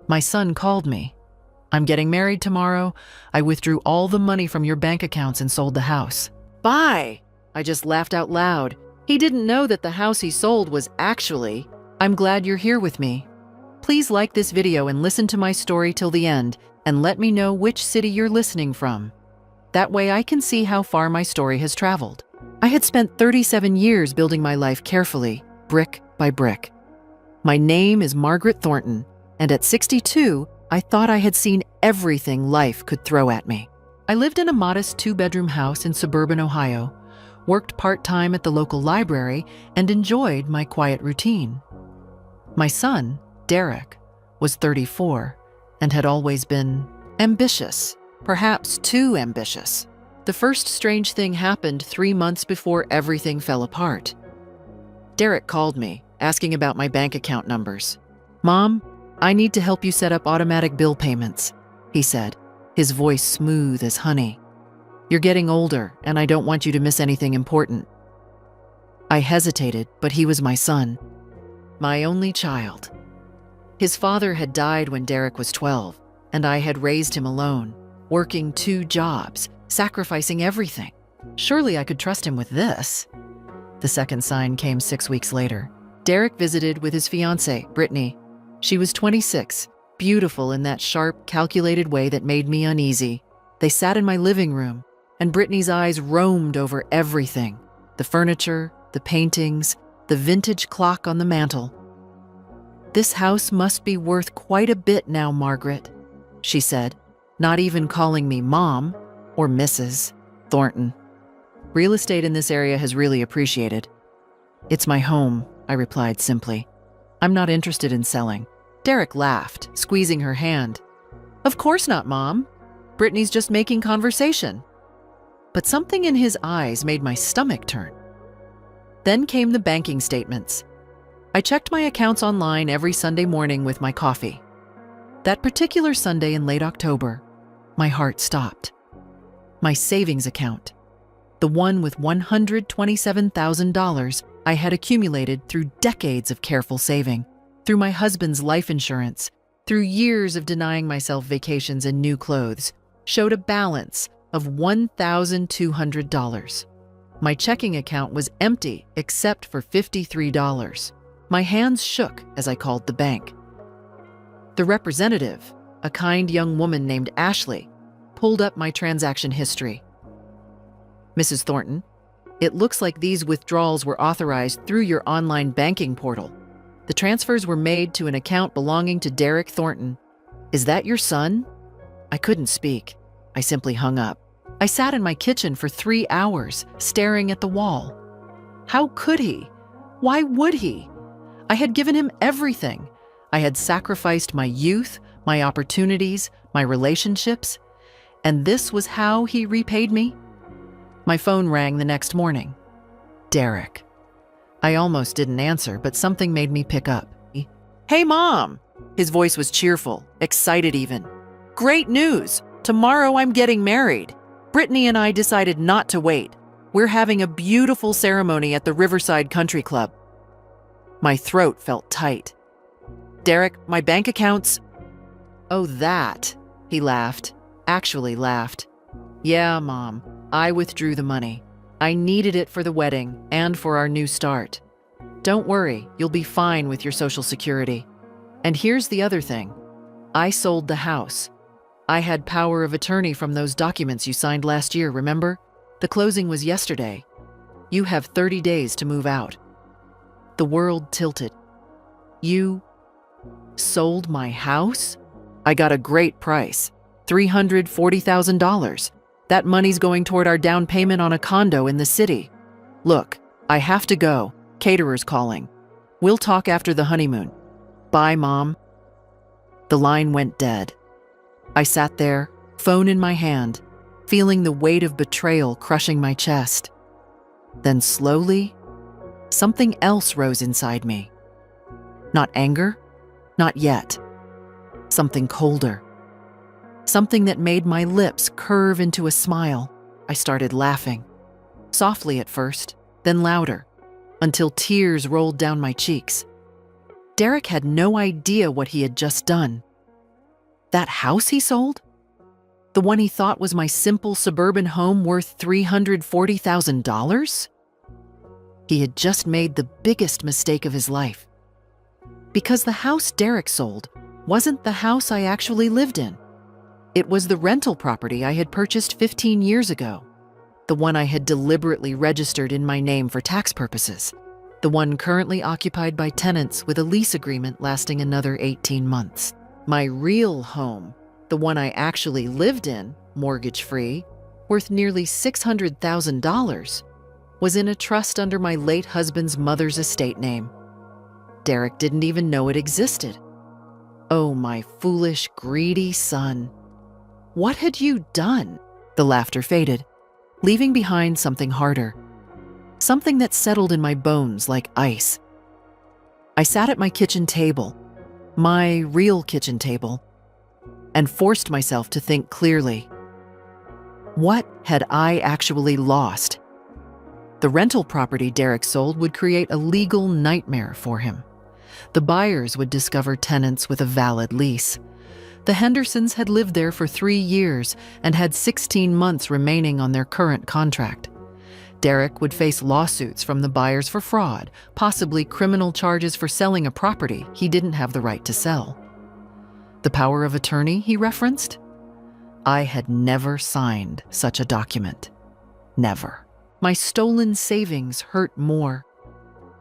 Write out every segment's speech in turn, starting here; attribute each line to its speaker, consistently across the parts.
Speaker 1: My son called me. I'm getting married tomorrow. I withdrew all the money from your bank accounts and sold the house. Bye! I just laughed out loud. He didn't know that the house he sold was actually, I'm glad you're here with me. Please like this video and listen to my story till the end, and let me know which city you're listening from. That way I can see how far my story has traveled. I had spent 37 years building my life carefully, brick by brick. My name is Margaret Thornton, and at 62, I thought I had seen everything life could throw at me. I lived in a modest 2-bedroom house in suburban Ohio, worked part-time at the local library, and enjoyed my quiet routine. My son, Derek, was 34 and had always been ambitious, perhaps too ambitious. The first strange thing happened 3 months before everything fell apart. Derek called me, asking about my bank account numbers. "Mom, I need to help you set up automatic bill payments," he said, his voice smooth as honey. "You're getting older, and I don't want you to miss anything important." I hesitated, but he was my son, my only child. His father had died when Derek was 12, and I had raised him alone, working 2 jobs, sacrificing everything. Surely I could trust him with this. The second sign came 6 weeks later. Derek visited with his fiancée, Brittany. She was 26, beautiful in that sharp, calculated way that made me uneasy. They sat in my living room, and Brittany's eyes roamed over everything: the furniture, the paintings, the vintage clock on the mantel. "This house must be worth quite a bit now, Margaret," she said, not even calling me Mom or Mrs. Thornton. "Real estate in this area has really appreciated." "It's my home," I replied simply. "I'm not interested in selling." Derek laughed, squeezing her hand. "Of course not, Mom. Brittany's just making conversation." But something in his eyes made my stomach turn. Then came the banking statements. I checked my accounts online every Sunday morning with my coffee. That particular Sunday in late October, my heart stopped. My savings account, the one with $127,000 I had accumulated through decades of careful saving, through my husband's life insurance, through years of denying myself vacations and new clothes, showed a balance of $1,200. My checking account was empty except for $53. My hands shook as I called the bank. The representative, a kind young woman named Ashley, pulled up my transaction history. "Mrs. Thornton, it looks like these withdrawals were authorized through your online banking portal. The transfers were made to an account belonging to Derek Thornton. Is that your son?" I couldn't speak. I simply hung up. I sat in my kitchen for 3 hours, staring at the wall. How could he? Why would he? I had given him everything. I had sacrificed my youth, my opportunities, my relationships, and this was how he repaid me? My phone rang the next morning. Derek. I almost didn't answer, but something made me pick up. "Hey, Mom!" His voice was cheerful, excited even. "Great news! Tomorrow I'm getting married. Brittany and I decided not to wait. We're having a beautiful ceremony at the Riverside Country Club." My throat felt tight. "Derek, my bank accounts..." "Oh, that," he laughed, actually laughed. "Yeah, Mom, I withdrew the money. I needed it for the wedding and for our new start. Don't worry, you'll be fine with your Social Security. And here's the other thing. I sold the house. I had power of attorney from those documents you signed last year, remember? The closing was yesterday. You have 30 days to move out." The world tilted. "You sold my house?" "I got a great price, $340,000. That money's going toward our down payment on a condo in the city. Look, I have to go. Caterer's calling. We'll talk after the honeymoon. Bye, Mom." The line went dead. I sat there, phone in my hand, feeling the weight of betrayal crushing my chest. Then slowly, something else rose inside me. Not anger, not yet. Something colder. Something that made my lips curve into a smile. I started laughing. Softly at first, then louder, until tears rolled down my cheeks. Derek had no idea what he had just done. That house he sold? The one he thought was my simple suburban home worth $340,000? He had just made the biggest mistake of his life. Because the house Derek sold wasn't the house I actually lived in. It was the rental property I had purchased 15 years ago, the one I had deliberately registered in my name for tax purposes, the one currently occupied by tenants with a lease agreement lasting another 18 months. My real home, the one I actually lived in, mortgage-free, worth nearly $600,000, was in a trust under my late husband's mother's estate name. Derek didn't even know it existed. Oh, my foolish, greedy son. What had you done? The laughter faded, leaving behind something harder, something that settled in my bones like ice. I sat at my kitchen table, my real kitchen table, and forced myself to think clearly. What had I actually lost? The rental property Derek sold would create a legal nightmare for him. The buyers would discover tenants with a valid lease. The Hendersons had lived there for 3 years and had 16 months remaining on their current contract. Derek would face lawsuits from the buyers for fraud, possibly criminal charges for selling a property he didn't have the right to sell. The power of attorney he referenced? I had never signed such a document. Never. My stolen savings hurt more.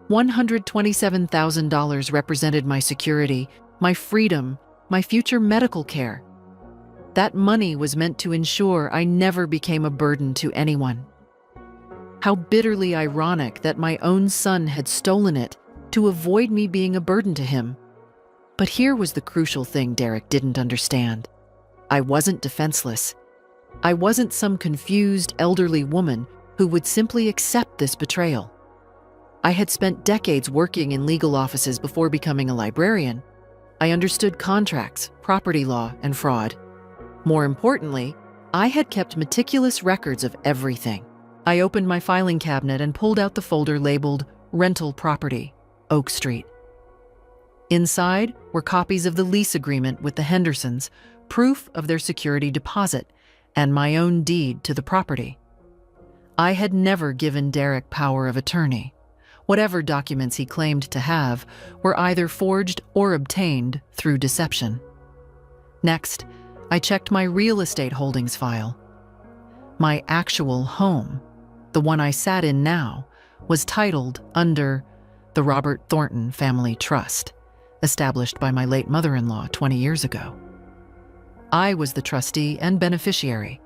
Speaker 1: $127,000 represented my security, my freedom, my future medical care. That money was meant to ensure I never became a burden to anyone. How bitterly ironic that my own son had stolen it to avoid me being a burden to him. But here was the crucial thing Derek didn't understand. I wasn't defenseless. I wasn't some confused elderly woman who would simply accept this betrayal. I had spent decades working in legal offices before becoming a librarian. I understood contracts, property law, and fraud. More importantly, I had kept meticulous records of everything. I opened my filing cabinet and pulled out the folder labeled Rental Property, Oak Street. Inside were copies of the lease agreement with the Hendersons, proof of their security deposit, and my own deed to the property. I had never given Derek power of attorney. Whatever documents he claimed to have were either forged or obtained through deception. Next, I checked my real estate holdings file. My actual home, the one I sat in now, was titled under the Robert Thornton Family Trust, established by my late mother-in-law 20 years ago. I was the trustee and beneficiary,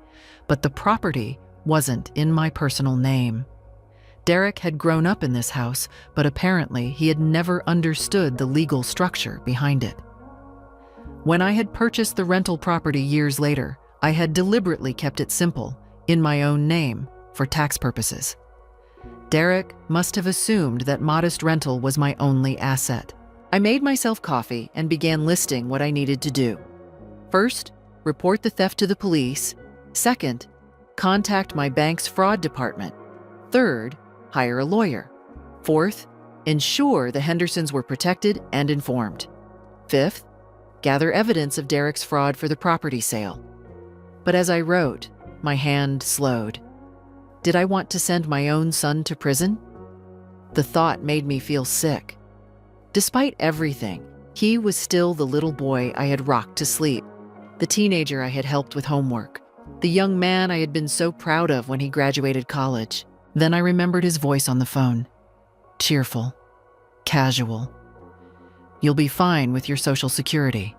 Speaker 1: but the property wasn't in my personal name. Derek had grown up in this house, but apparently he had never understood the legal structure behind it. When I had purchased the rental property years later, I had deliberately kept it simple, in my own name, for tax purposes. Derek must have assumed that modest rental was my only asset. I made myself coffee and began listing what I needed to do. First, report the theft to the police. Second, contact my bank's fraud department. Third, hire a lawyer. Fourth, ensure the Hendersons were protected and informed. Fifth, gather evidence of Derek's fraud for the property sale. But as I wrote, my hand slowed. Did I want to send my own son to prison? The thought made me feel sick. Despite everything, he was still the little boy I had rocked to sleep, the teenager I had helped with homework, the young man I had been so proud of when he graduated college. Then I remembered his voice on the phone. Cheerful, casual. You'll be fine with your Social Security.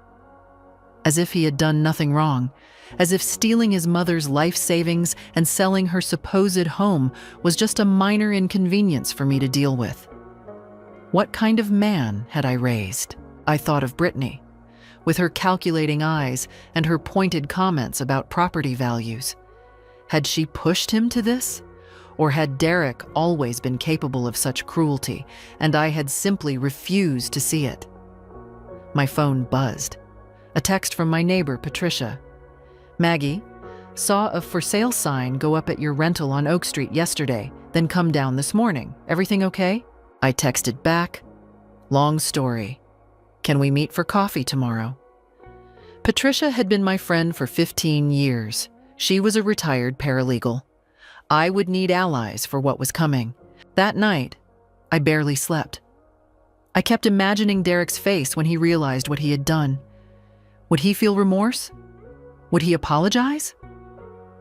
Speaker 1: As if he had done nothing wrong, as if stealing his mother's life savings and selling her supposed home was just a minor inconvenience for me to deal with. What kind of man had I raised? I thought of Brittany, with her calculating eyes and her pointed comments about property values. Had she pushed him to this? Or had Derek always been capable of such cruelty, and I had simply refused to see it? My phone buzzed. A text from my neighbor, Patricia. Maggie, saw a for sale sign go up at your rental on Oak Street yesterday, then come down this morning. Everything okay? I texted back. Long story. Can we meet for coffee tomorrow? Patricia had been my friend for 15 years. She was a retired paralegal. I would need allies for what was coming. That night, I barely slept. I kept imagining Derek's face when he realized what he had done. Would he feel remorse? Would he apologize?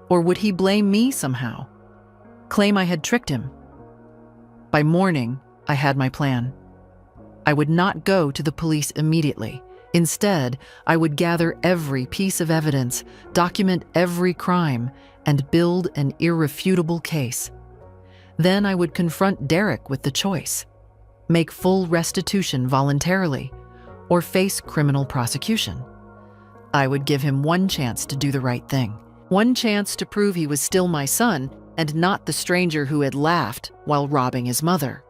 Speaker 1: Or would he blame me somehow? Claim I had tricked him? By morning, I had my plan. I would not go to the police immediately. Instead, I would gather every piece of evidence, document every crime, and build an irrefutable case. Then I would confront Derek with the choice: make full restitution voluntarily, or face criminal prosecution. I would give him one chance to do the right thing, one chance to prove he was still my son and not the stranger who had laughed while robbing his mother.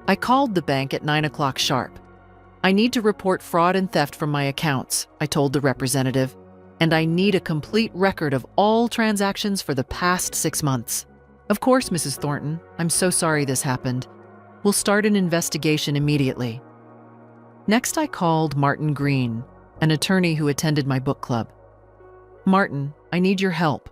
Speaker 1: I called the bank at 9 o'clock sharp. I need to report fraud and theft from my accounts, I told the representative, and I need a complete record of all transactions for the past 6 months. Of course, Mrs. Thornton, I'm so sorry this happened. We'll start an investigation immediately. Next, I called Martin Green, an attorney who attended my book club. Martin, I need your help.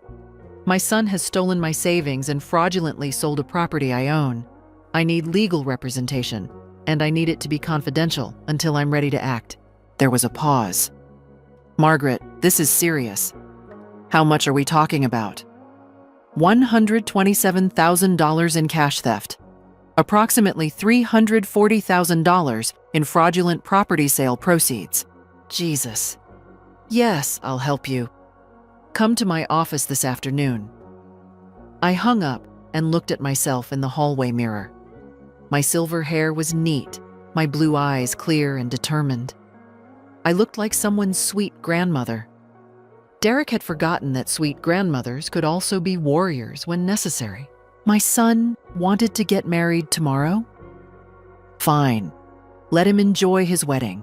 Speaker 1: My son has stolen my savings and fraudulently sold a property I own. I need legal representation, and I need it to be confidential until I'm ready to act. There was a pause. Margaret, this is serious. How much are we talking about? $127,000 in cash theft, approximately $340,000 in fraudulent property sale proceeds. Jesus. Yes, I'll help you. Come to my office this afternoon. I hung up and looked at myself in the hallway mirror. My silver hair was neat, my blue eyes clear and determined. I looked like someone's sweet grandmother. Derek had forgotten that sweet grandmothers could also be warriors when necessary. My son wanted to get married tomorrow? Fine. Let him enjoy his wedding.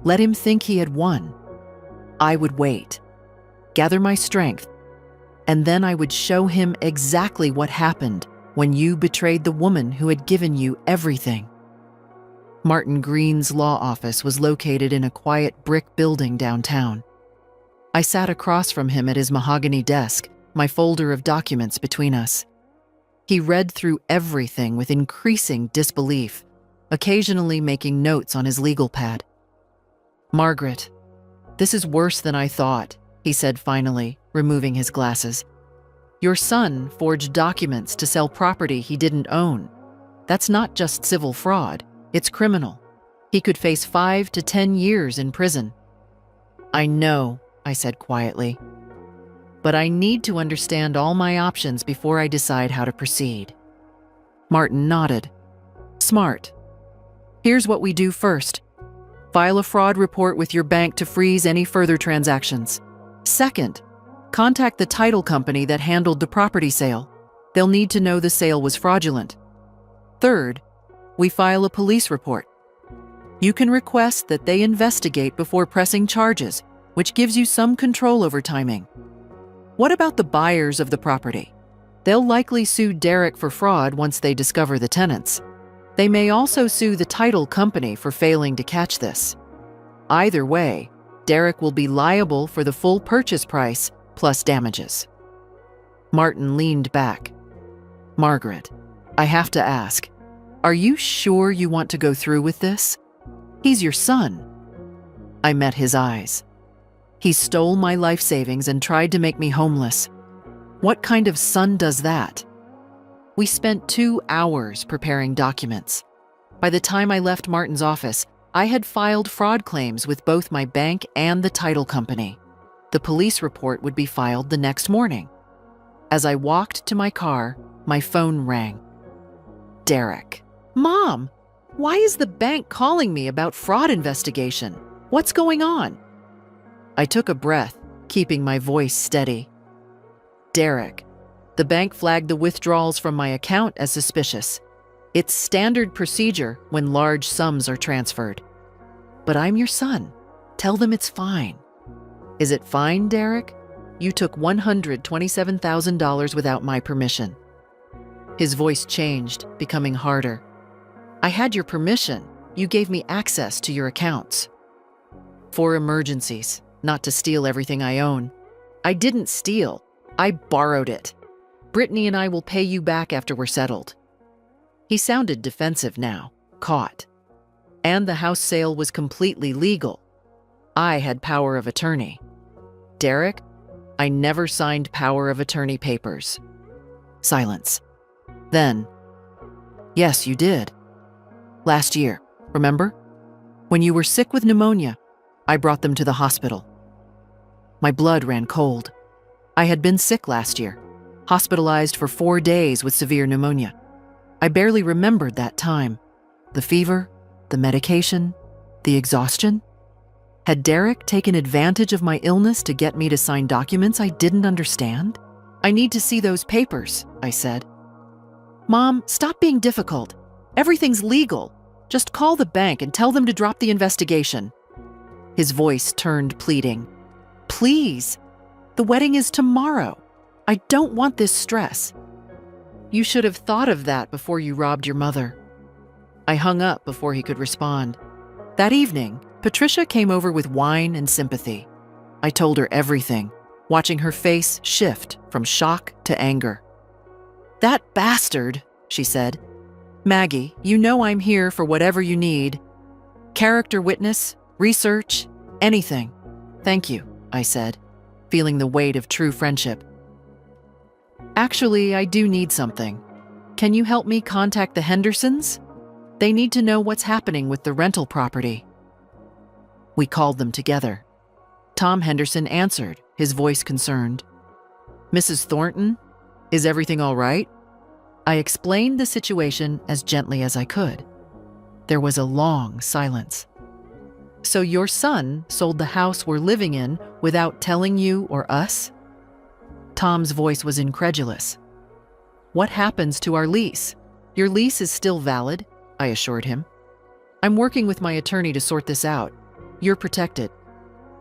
Speaker 1: Let him think he had won. I would wait, gather my strength, and then I would show him exactly what happened when you betrayed the woman who had given you everything. Martin Green's law office was located in a quiet brick building downtown. I sat across from him at his mahogany desk, my folder of documents between us. He read through everything with increasing disbelief, occasionally making notes on his legal pad. Margaret, this is worse than I thought, he said finally, removing his glasses. Your son forged documents to sell property he didn't own. That's not just civil fraud, it's criminal. He could face 5 to 10 years in prison. I know, I said quietly, but I need to understand all my options before I decide how to proceed. Martin nodded. Smart. Here's what we do first. File a fraud report with your bank to freeze any further transactions. Second, contact the title company that handled the property sale. They'll need to know the sale was fraudulent. Third, we file a police report. You can request that they investigate before pressing charges, which gives you some control over timing. What about the buyers of the property? They'll likely sue Derek for fraud once they discover the tenants. They may also sue the title company for failing to catch this. Either way, Derek will be liable for the full purchase price plus damages. Martin leaned back. Margaret, I have to ask, are you sure you want to go through with this? He's your son. I met his eyes. He stole my life savings and tried to make me homeless. What kind of son does that? We spent 2 hours preparing documents. By the time I left Martin's office, I had filed fraud claims with both my bank and the title company. The police report would be filed the next morning. As I walked to my car, my phone rang. Derek. Mom, why is the bank calling me about fraud investigation? What's going on? I took a breath, keeping my voice steady. Derek, the bank flagged the withdrawals from my account as suspicious. It's standard procedure when large sums are transferred. But I'm your son. Tell them it's fine. Is it fine, Derek? You took $127,000 without my permission. His voice changed, becoming harder. I had your permission. You gave me access to your accounts. For emergencies, not to steal everything I own. I didn't steal. I borrowed it. Brittany and I will pay you back after we're settled. He sounded defensive now, caught. And the house sale was completely legal. I had power of attorney. Derek, I never signed power of attorney papers. Silence. Then, yes, you did. Last year, remember? When you were sick with pneumonia, I brought them to the hospital. My blood ran cold. I had been sick last year, hospitalized for 4 days with severe pneumonia. I barely remembered that time. The fever, the medication, the exhaustion. Had Derek taken advantage of my illness to get me to sign documents I didn't understand? I need to see those papers, I said. Mom, stop being difficult. Everything's legal. Just call the bank and tell them to drop the investigation. His voice turned pleading. Please, the wedding is tomorrow. I don't want this stress. You should have thought of that before you robbed your mother. I hung up before he could respond. That evening, Patricia came over with wine and sympathy. I told her everything, watching her face shift from shock to anger. That bastard, she said. Maggie, you know I'm here for whatever you need. Character witness, research, anything. Thank you, I said, feeling the weight of true friendship. Actually, I do need something. Can you help me contact the Hendersons? They need to know what's happening with the rental property. We called them together. Tom Henderson answered, his voice concerned. Mrs. Thornton, is everything all right? I explained the situation as gently as I could. There was a long silence. So your son sold the house we're living in without telling you or us? Tom's voice was incredulous. What happens to our lease? Your lease is still valid, I assured him. I'm working with my attorney to sort this out. You're protected.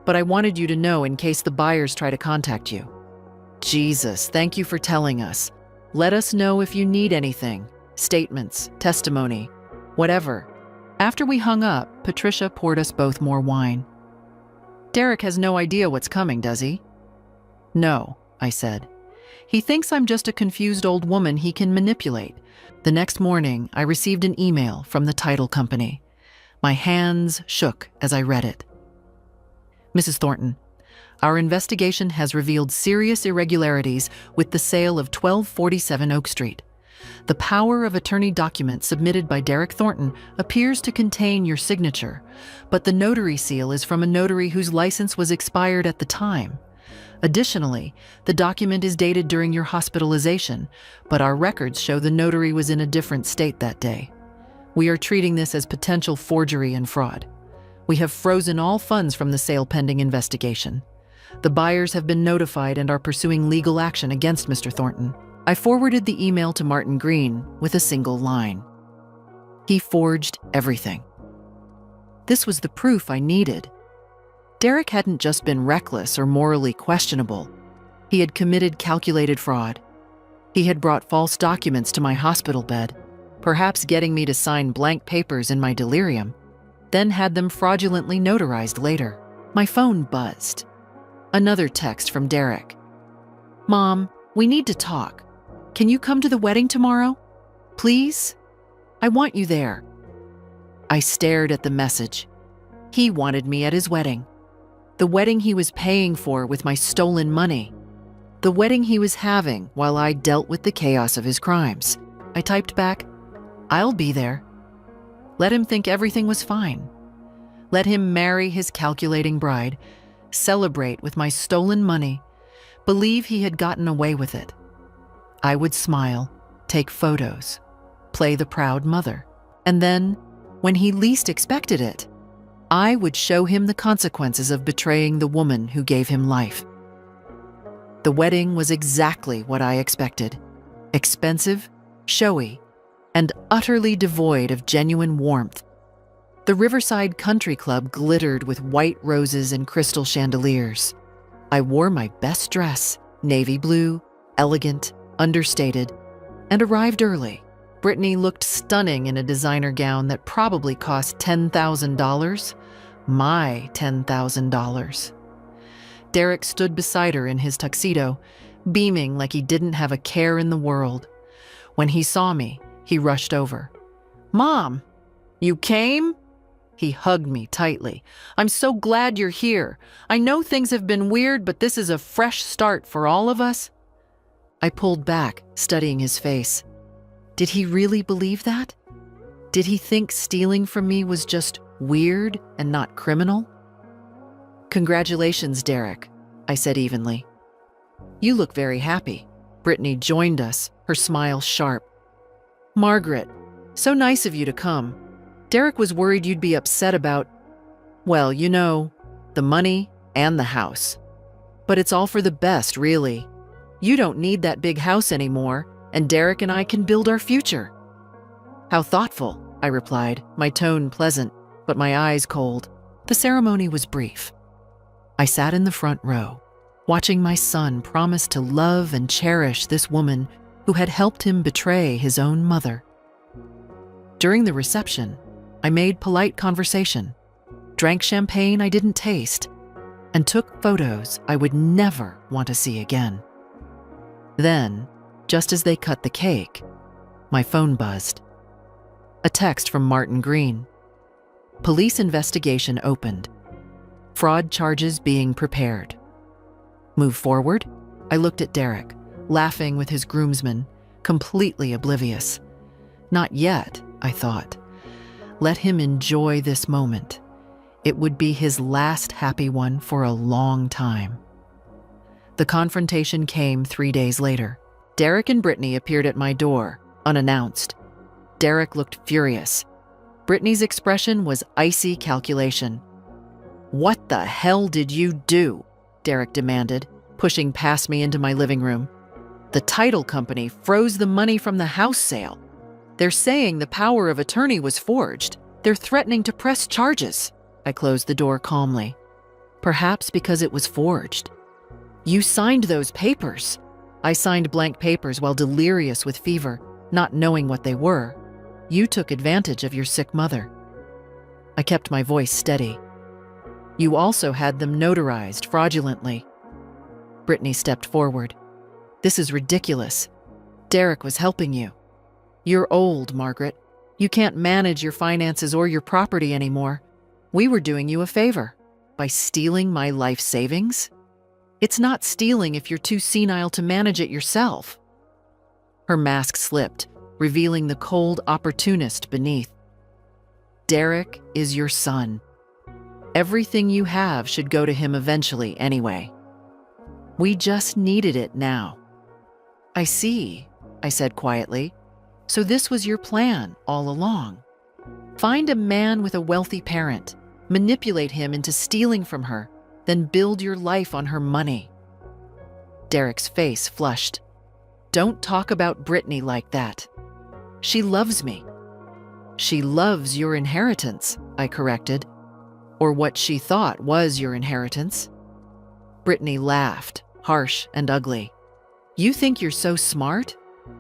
Speaker 1: But I wanted you to know in case the buyers try to contact you. Jesus, thank you for telling us. Let us know if you need anything. Statements, testimony, whatever. After we hung up, Patricia poured us both more wine. Derek has no idea what's coming, does he? No, I said. He thinks I'm just a confused old woman he can manipulate. The next morning, I received an email from the title company. My hands shook as I read it. Mrs. Thornton, our investigation has revealed serious irregularities with the sale of 1247 Oak Street. The power of attorney document submitted by Derek Thornton appears to contain your signature, but the notary seal is from a notary whose license was expired at the time. Additionally, the document is dated during your hospitalization, but our records show the notary was in a different state that day. We are treating this as potential forgery and fraud. We have frozen all funds from the sale pending investigation. The buyers have been notified and are pursuing legal action against Mr. Thornton. I forwarded the email to Martin Green with a single line. He forged everything. This was the proof I needed. Derek hadn't just been reckless or morally questionable. He had committed calculated fraud. He had brought false documents to my hospital bed, perhaps getting me to sign blank papers in my delirium, then had them fraudulently notarized later. My phone buzzed. Another text from Derek. Mom, we need to talk. Can you come to the wedding tomorrow? Please? I want you there. I stared at the message. He wanted me at his wedding. The wedding he was paying for with my stolen money. The wedding he was having while I dealt with the chaos of his crimes. I typed back, I'll be there. Let him think everything was fine. Let him marry his calculating bride, celebrate with my stolen money, believe he had gotten away with it. I would smile, take photos, play the proud mother, and then, when he least expected it, I would show him the consequences of betraying the woman who gave him life. The wedding was exactly what I expected. Expensive, showy, and utterly devoid of genuine warmth. The Riverside Country Club glittered with white roses and crystal chandeliers. I wore my best dress, navy blue, elegant, understated, and arrived early. Brittany looked stunning in a designer gown that probably cost $10,000. My $10,000. Derek stood beside her in his tuxedo, beaming like he didn't have a care in the world. When he saw me, he rushed over. "Mom, you came?" He hugged me tightly. "I'm so glad you're here. I know things have been weird, but this is a fresh start for all of us." I pulled back, studying his face. Did he really believe that? Did he think stealing from me was just weird and not criminal? "Congratulations, Derek," I said evenly. "You look very happy." Brittany joined us, her smile sharp. "Margaret, so nice of you to come. Derek was worried you'd be upset about, well, you know, the money and the house. But it's all for the best, really. You don't need that big house anymore, and Derek and I can build our future." "How thoughtful," I replied, my tone pleasant, but my eyes cold. The ceremony was brief. I sat in the front row, watching my son promise to love and cherish this woman who had helped him betray his own mother. During the reception, I made polite conversation, drank champagne I didn't taste, and took photos I would never want to see again. Then, just as they cut the cake, my phone buzzed. A text from Martin Green. "Police investigation opened. Fraud charges being prepared." Move forward? I looked at Derek, laughing with his groomsmen, completely oblivious. Not yet, I thought. Let him enjoy this moment. It would be his last happy one for a long time. The confrontation came 3 days later. Derek and Brittany appeared at my door, unannounced. Derek looked furious. Brittany's expression was icy calculation. "What the hell did you do?" Derek demanded, pushing past me into my living room. "The title company froze the money from the house sale. They're saying the power of attorney was forged. They're threatening to press charges." I closed the door calmly. "Perhaps because it was forged. You signed those papers." I signed blank papers while delirious with fever, not knowing what they were. "You took advantage of your sick mother." I kept my voice steady. "You also had them notarized fraudulently." Brittany stepped forward. "This is ridiculous. Derek was helping you. You're old, Margaret. You can't manage your finances or your property anymore. We were doing you a favor by stealing my life savings. It's not stealing if you're too senile to manage it yourself." Her mask slipped, revealing the cold opportunist beneath. "Derek is your son. Everything you have should go to him eventually anyway. We just needed it now." "I see," I said quietly. "So this was your plan all along. Find a man with a wealthy parent, manipulate him into stealing from her, then build your life on her money." Derek's face flushed. "Don't talk about Brittany like that. She loves me." "She loves your inheritance," I corrected. "Or what she thought was your inheritance." Brittany laughed, harsh and ugly. "You think you're so smart?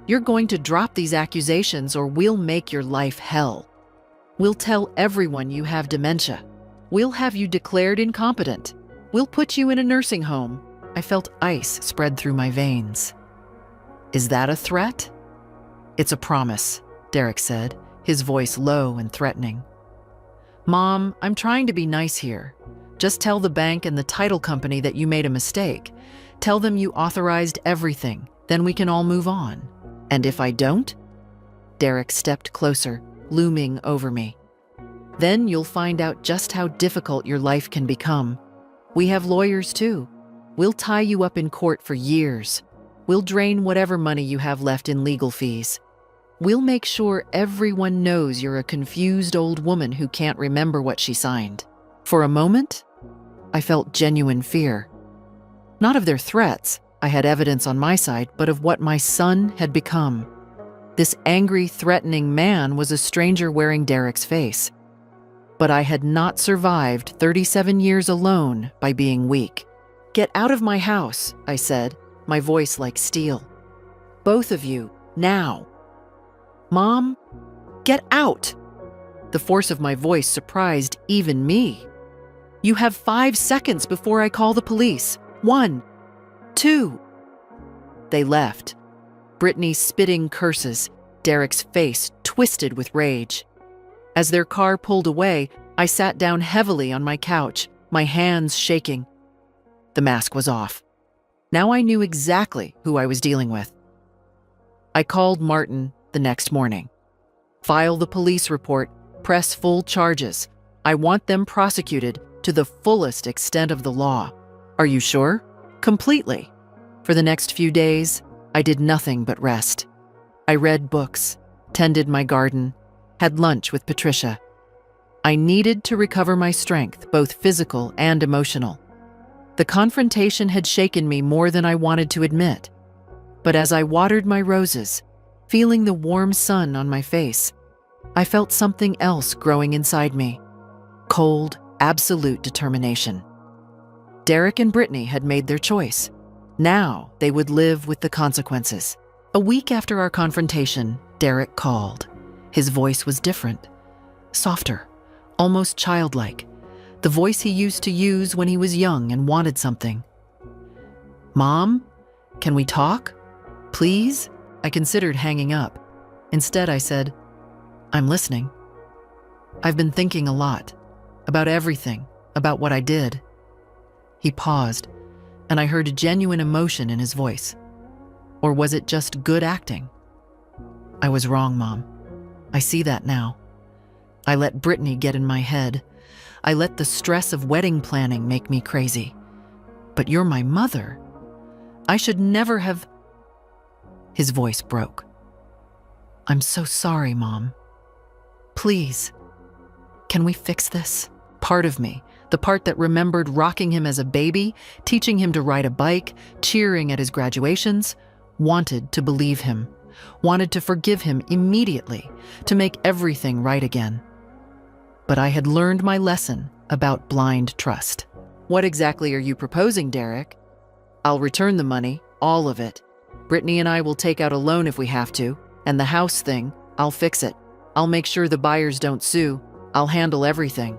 Speaker 1: You're going to drop these accusations or we'll make your life hell. We'll tell everyone you have dementia. We'll have you declared incompetent. We'll put you in a nursing home." I felt ice spread through my veins. "Is that a threat?" "It's a promise," Derek said, his voice low and threatening. "Mom, I'm trying to be nice here. Just tell the bank and the title company that you made a mistake. Tell them you authorized everything, then we can all move on. And if I don't?" Derek stepped closer, looming over me. "Then you'll find out just how difficult your life can become. We have lawyers too. We'll tie you up in court for years. We'll drain whatever money you have left in legal fees. We'll make sure everyone knows you're a confused old woman who can't remember what she signed." For a moment, I felt genuine fear. Not of their threats, I had evidence on my side, but of what my son had become. This angry, threatening man was a stranger wearing Derek's face. But I had not survived 37 years alone by being weak. "Get out of my house," I said, my voice like steel. "Both of you, now." "Mom, get out!" The force of my voice surprised even me. You have 5 seconds before I call the police. 1, 2. They left. Brittany spitting curses, Derek's face twisted with rage. As their car pulled away, I sat down heavily on my couch, my hands shaking. The mask was off. Now I knew exactly who I was dealing with. I called Martin the next morning. File the police report, press full charges. I want them prosecuted to the fullest extent of the law. Are you sure? Completely. For the next few days, I did nothing but rest. I read books, tended my garden, had lunch with Patricia. I needed to recover my strength, both physical and emotional. The confrontation had shaken me more than I wanted to admit. But as I watered my roses, feeling the warm sun on my face, I felt something else growing inside me. Cold, absolute determination. Derek and Brittany had made their choice. Now they would live with the consequences. A week after our confrontation, Derek called. His voice was different, softer, almost childlike, the voice he used to use when he was young and wanted something. "Mom, can we talk? Please?" I considered hanging up. Instead, I said, "I'm listening. I've been thinking a lot, about everything, about what I did." He paused, and I heard a genuine emotion in his voice. Or was it just good acting? "I was wrong, Mom. I see that now. I let Brittany get in my head. I let the stress of wedding planning make me crazy. But you're my mother. I should never have..." His voice broke. "I'm so sorry, Mom. Please, can we fix this?" Part of me, the part that remembered rocking him as a baby, teaching him to ride a bike, cheering at his graduations, wanted to believe him, wanted to forgive him immediately, to make everything right again. But I had learned my lesson about blind trust. "What exactly are you proposing, Derek?" "I'll return the money, all of it. Brittany and I will take out a loan if we have to, and the house thing, I'll fix it. I'll make sure the buyers don't sue. I'll handle everything."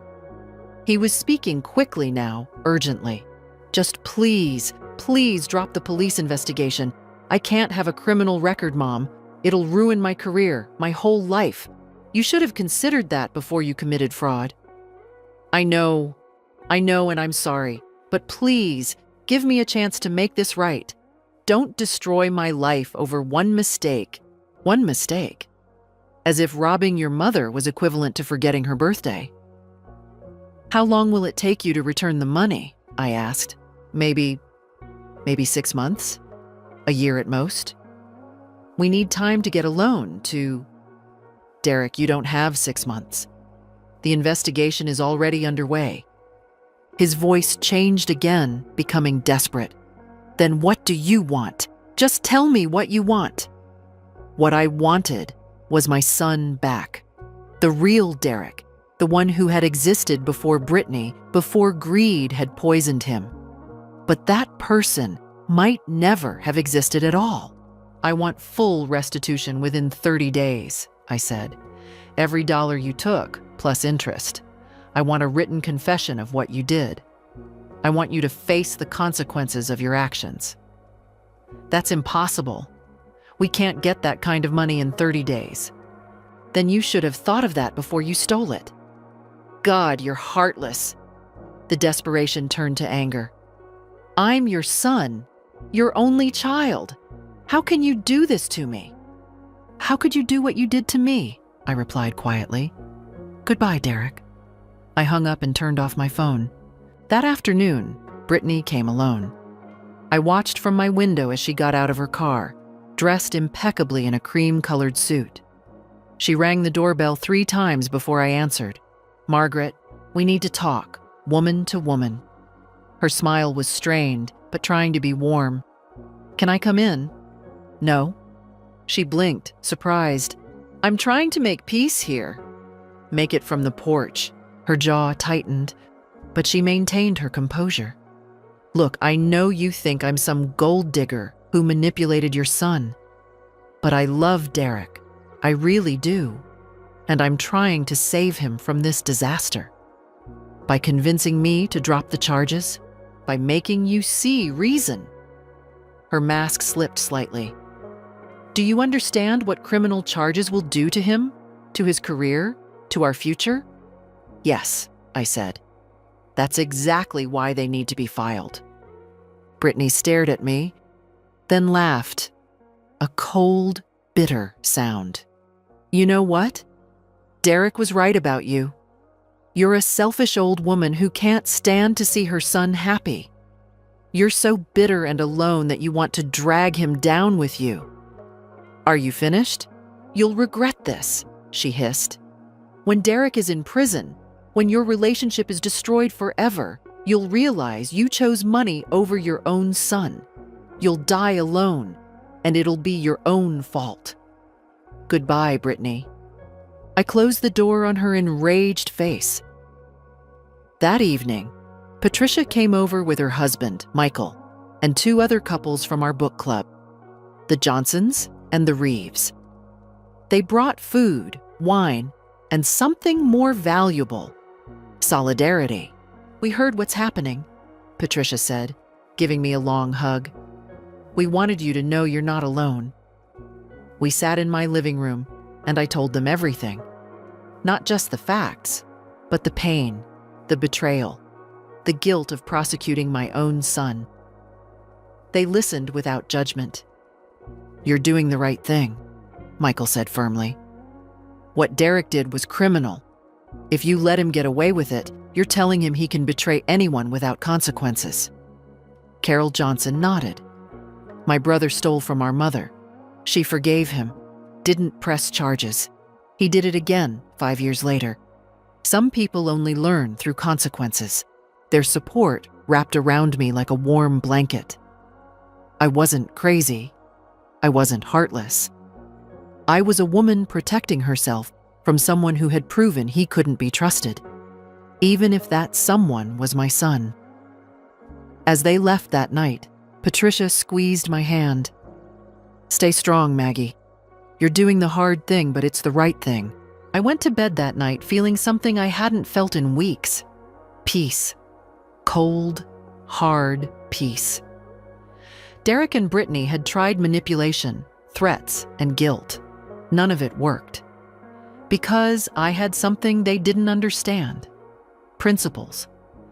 Speaker 1: He was speaking quickly now, urgently. "Just please, please drop the police investigation. I can't have a criminal record, Mom. It'll ruin my career, my whole life. You should have considered that before you committed fraud." I know, and I'm sorry, but please, give me a chance to make this right. Don't destroy my life over one mistake." One mistake? As if robbing your mother was equivalent to forgetting her birthday. "How long will it take you to return the money?" I asked. Maybe 6 months? A year at most? "We need time to get a loan to..." "Derek, you don't have 6 months. The investigation is already underway." His voice changed again, becoming desperate. "Then what do you want? Just tell me what you want." What I wanted was my son back. The real Derek, the one who had existed before Brittany, before greed had poisoned him. But that person might never have existed at all. "I want full restitution within 30 days, I said. "Every dollar you took, plus interest. I want a written confession of what you did. I want you to face the consequences of your actions." "That's impossible. We can't get that kind of money in 30 days. "Then you should have thought of that before you stole it." "God, you're heartless." The desperation turned to anger. "I'm your son, your only child. How can you do this to me?" "How could you do what you did to me?" I replied quietly. "Goodbye, Derek." I hung up and turned off my phone. That afternoon, Brittany came alone. I watched from my window as she got out of her car, dressed impeccably in a cream-colored suit. She rang the doorbell 3 times before I answered. "Margaret, we need to talk, woman to woman." Her smile was strained, but trying to be warm. "Can I come in?" "No." She blinked, surprised. "I'm trying to make peace here." "Make it from the porch." Her jaw tightened, but she maintained her composure. "Look, I know you think I'm some gold digger who manipulated your son, but I love Derek. I really do. And I'm trying to save him from this disaster." By convincing me to drop the charges? By making you see reason? Her mask slipped slightly. Do you understand what criminal charges will do to him? To his career? To our future? Yes, I said. That's exactly why they need to be filed. Brittany stared at me, then laughed. A cold, bitter sound. You know what? Derek was right about you. You're a selfish old woman who can't stand to see her son happy. You're so bitter and alone that you want to drag him down with you. Are you finished? You'll regret this, she hissed. When Derek is in prison, when your relationship is destroyed forever, you'll realize you chose money over your own son. You'll die alone, and it'll be your own fault. Goodbye, Brittany. I closed the door on her enraged face. That evening, Patricia came over with her husband, Michael, and 2 other couples from our book club, the Johnsons and the Reeves. They brought food, wine, and something more valuable, solidarity. We heard what's happening, Patricia said, giving me a long hug. We wanted you to know you're not alone. We sat in my living room, and I told them everything. Not just the facts, but the pain, the betrayal, the guilt of prosecuting my own son. They listened without judgment. You're doing the right thing, Michael said firmly. What Derek did was criminal. If you let him get away with it, you're telling him he can betray anyone without consequences. Carol Johnson nodded. My brother stole from our mother. She forgave him, didn't press charges. He did it again 5 years later. Some people only learn through consequences. Their support wrapped around me like a warm blanket. I wasn't crazy. I wasn't heartless. I was a woman protecting herself from someone who had proven he couldn't be trusted, even if that someone was my son. As they left that night, Patricia squeezed my hand. Stay strong, Maggie. You're doing the hard thing, but it's the right thing. I went to bed that night feeling something I hadn't felt in weeks. Peace. Cold, hard peace. Derek and Brittany had tried manipulation, threats, and guilt. None of it worked. Because I had something they didn't understand. Principles,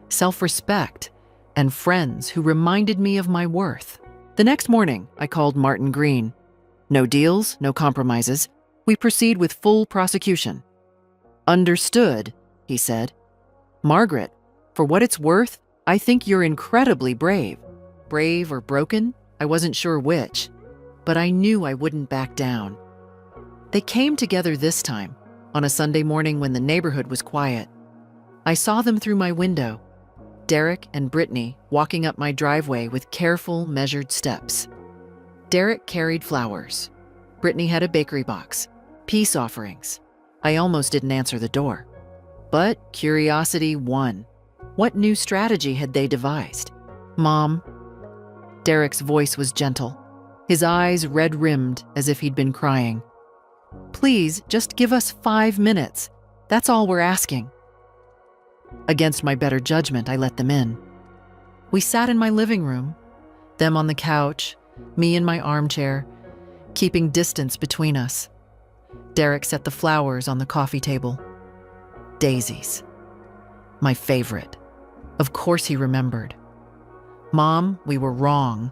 Speaker 1: self-respect, and friends who reminded me of my worth. The next morning, I called Martin Green. No deals, no compromises. We proceed with full prosecution. Understood, he said. Margaret, for what it's worth, I think you're incredibly brave. Brave or broken, I wasn't sure which, but I knew I wouldn't back down. They came together this time, on a Sunday morning when the neighborhood was quiet. I saw them through my window, Derek and Brittany walking up my driveway with careful, measured steps. Derek carried flowers. Brittany had a bakery box, peace offerings. I almost didn't answer the door. But curiosity won. What new strategy had they devised? Mom. Derek's voice was gentle, his eyes red-rimmed as if he'd been crying. Please, just give us 5 minutes. That's all we're asking. Against my better judgment, I let them in. We sat in my living room, them on the couch, me in my armchair, keeping distance between us. Derek set the flowers on the coffee table. Daisies. My favorite. Of course he remembered. Mom, we were wrong,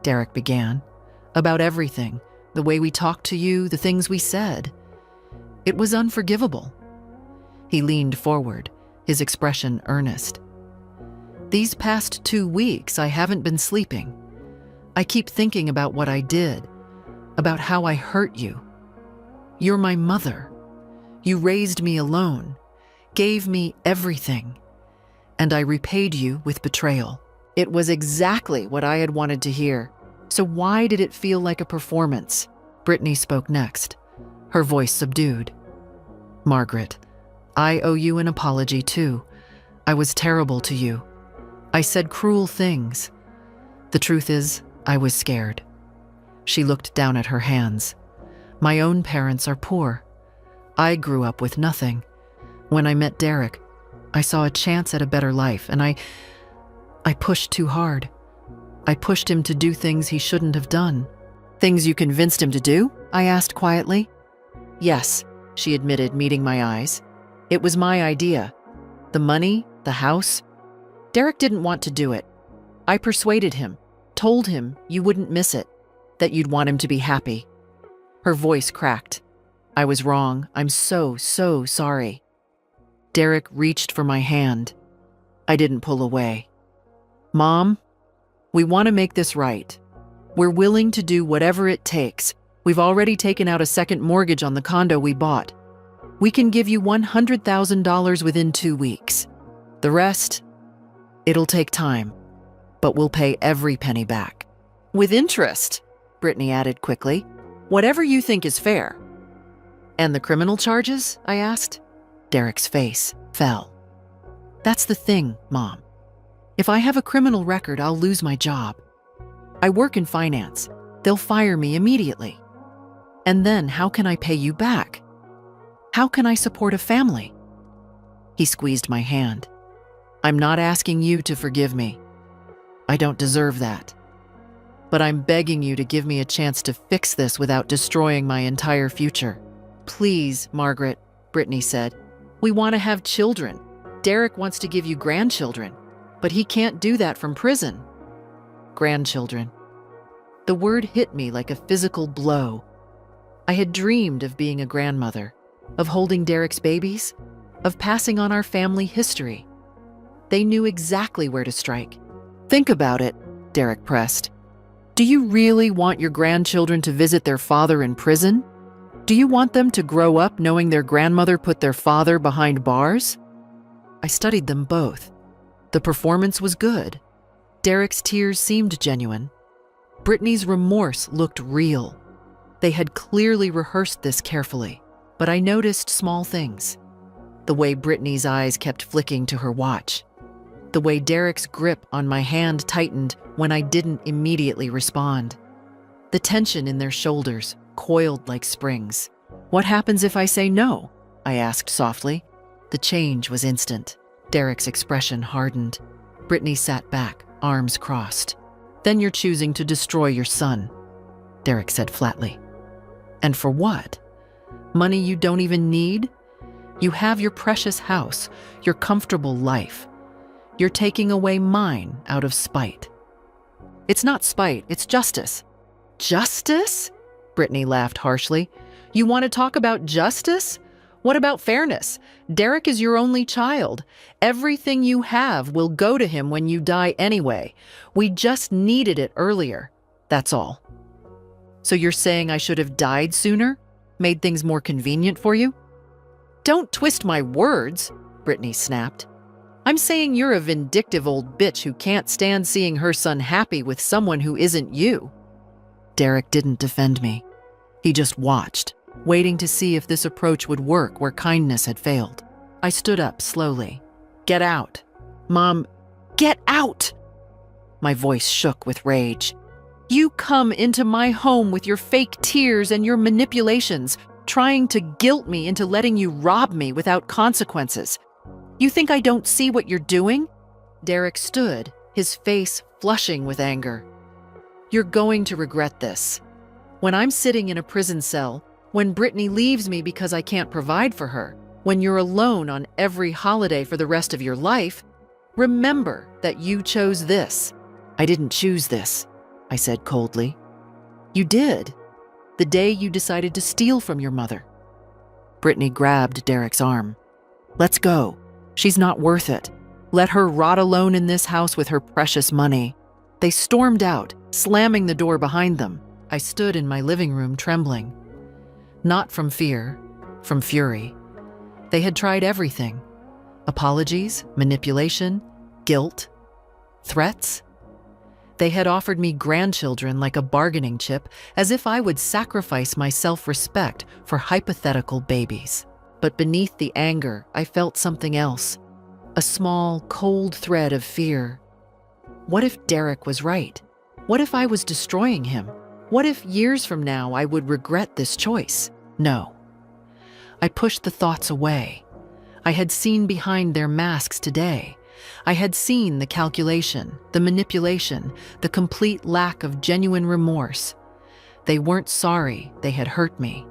Speaker 1: Derek began. About everything, the way we talked to you, the things we said. It was unforgivable. He leaned forward, his expression earnest. These past 2 weeks, I haven't been sleeping. I keep thinking about what I did, about how I hurt you. You're my mother. You raised me alone, gave me everything, and I repaid you with betrayal. It was exactly what I had wanted to hear. So why did it feel like a performance? Brittany spoke next, her voice subdued. Margaret, I owe you an apology too. I was terrible to you. I said cruel things. The truth is, I was scared. She looked down at her hands. My own parents are poor. I grew up with nothing. When I met Derek, I saw a chance at a better life, and I pushed too hard. I pushed him to do things he shouldn't have done. Things you convinced him to do? I asked quietly. Yes, she admitted, meeting my eyes. It was my idea. The money, the house. Derek didn't want to do it. I persuaded him, told him you wouldn't miss it, that you'd want him to be happy. Her voice cracked. I was wrong. I'm so sorry. Derek reached for my hand. I didn't pull away. Mom, we want to make this right. We're willing to do whatever it takes. We've already taken out a second mortgage on the condo we bought. We can give you $100,000 within 2 weeks. The rest, it'll take time, but we'll pay every penny back. With interest, Brittany added quickly. Whatever you think is fair. And the criminal charges? I asked. Derek's face fell. That's the thing, Mom. If I have a criminal record, I'll lose my job. I work in finance. They'll fire me immediately. And then how can I pay you back? How can I support a family? He squeezed my hand. I'm not asking you to forgive me. I don't deserve that. But I'm begging you to give me a chance to fix this without destroying my entire future. Please, Margaret, Brittany said. We want to have children. Derek wants to give you grandchildren, but he can't do that from prison. Grandchildren. The word hit me like a physical blow. I had dreamed of being a grandmother, of holding Derek's babies, of passing on our family history. They knew exactly where to strike. Think about it, Derek pressed. Do you really want your grandchildren to visit their father in prison? Do you want them to grow up knowing their grandmother put their father behind bars? I studied them both. The performance was good. Derek's tears seemed genuine. Brittany's remorse looked real. They had clearly rehearsed this carefully, but I noticed small things. The way Brittany's eyes kept flicking to her watch. The way Derek's grip on my hand tightened when I didn't immediately respond. The tension in their shoulders coiled like springs. What happens if I say no? I asked softly. The change was instant. Derek's expression hardened. Brittany sat back, arms crossed. Then you're choosing to destroy your son, Derek said flatly. And for what? Money you don't even need? You have your precious house, your comfortable life. You're taking away mine out of spite. It's not spite, it's justice. Justice? Brittany laughed harshly. You want to talk about justice? What about fairness? Derek is your only child. Everything you have will go to him when you die anyway. We just needed it earlier. That's all. So you're saying I should have died sooner? Made things more convenient for you? Don't twist my words, Brittany snapped. I'm saying you're a vindictive old bitch who can't stand seeing her son happy with someone who isn't you. Derek didn't defend me. He just watched, waiting to see if this approach would work where kindness had failed. I stood up slowly. Get out. Mom, get out! My voice shook with rage. You come into my home with your fake tears and your manipulations, trying to guilt me into letting you rob me without consequences. You think I don't see what you're doing? Derek stood, his face flushing with anger. You're going to regret this. When I'm sitting in a prison cell, when Brittany leaves me because I can't provide for her, when you're alone on every holiday for the rest of your life, remember that you chose this. I didn't choose this, I said coldly. You did, the day you decided to steal from your mother. Brittany grabbed Derek's arm. Let's go. She's not worth it. Let her rot alone in this house with her precious money. They stormed out, slamming the door behind them. I stood in my living room trembling. Not from fear, from fury. They had tried everything. Apologies, manipulation, guilt, threats. They had offered me grandchildren like a bargaining chip, as if I would sacrifice my self-respect for hypothetical babies. But beneath the anger, I felt something else. A small, cold thread of fear. What if Derek was right? What if I was destroying him? What if years from now I would regret this choice? No. I pushed the thoughts away. I had seen behind their masks today. I had seen the calculation, the manipulation, the complete lack of genuine remorse. They weren't sorry they had hurt me.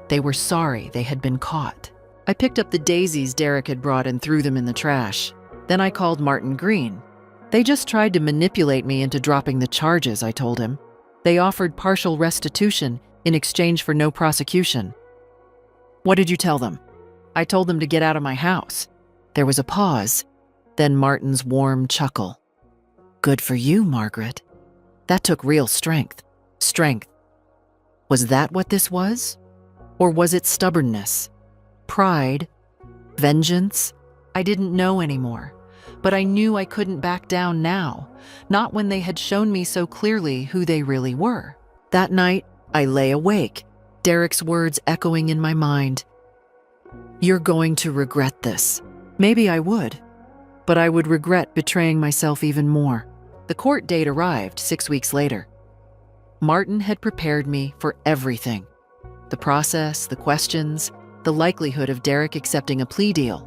Speaker 1: They were sorry they had been caught. I picked up the daisies Derek had brought and threw them in the trash. Then I called Martin Green. They just tried to manipulate me into dropping the charges, I told him. They offered partial restitution in exchange for no prosecution. What did you tell them? I told them to get out of my house. There was a pause, then Martin's warm chuckle. Good for you, Margaret. That took real strength. Strength. Was that what this was? Or was it stubbornness? Pride? Vengeance? I didn't know anymore. But I knew I couldn't back down now, not when they had shown me so clearly who they really were. That night, I lay awake, Derek's words echoing in my mind. You're going to regret this. Maybe I would, but I would regret betraying myself even more. The court date arrived 6 weeks later. Martin had prepared me for everything. The process, the questions, the likelihood of Derek accepting a plea deal.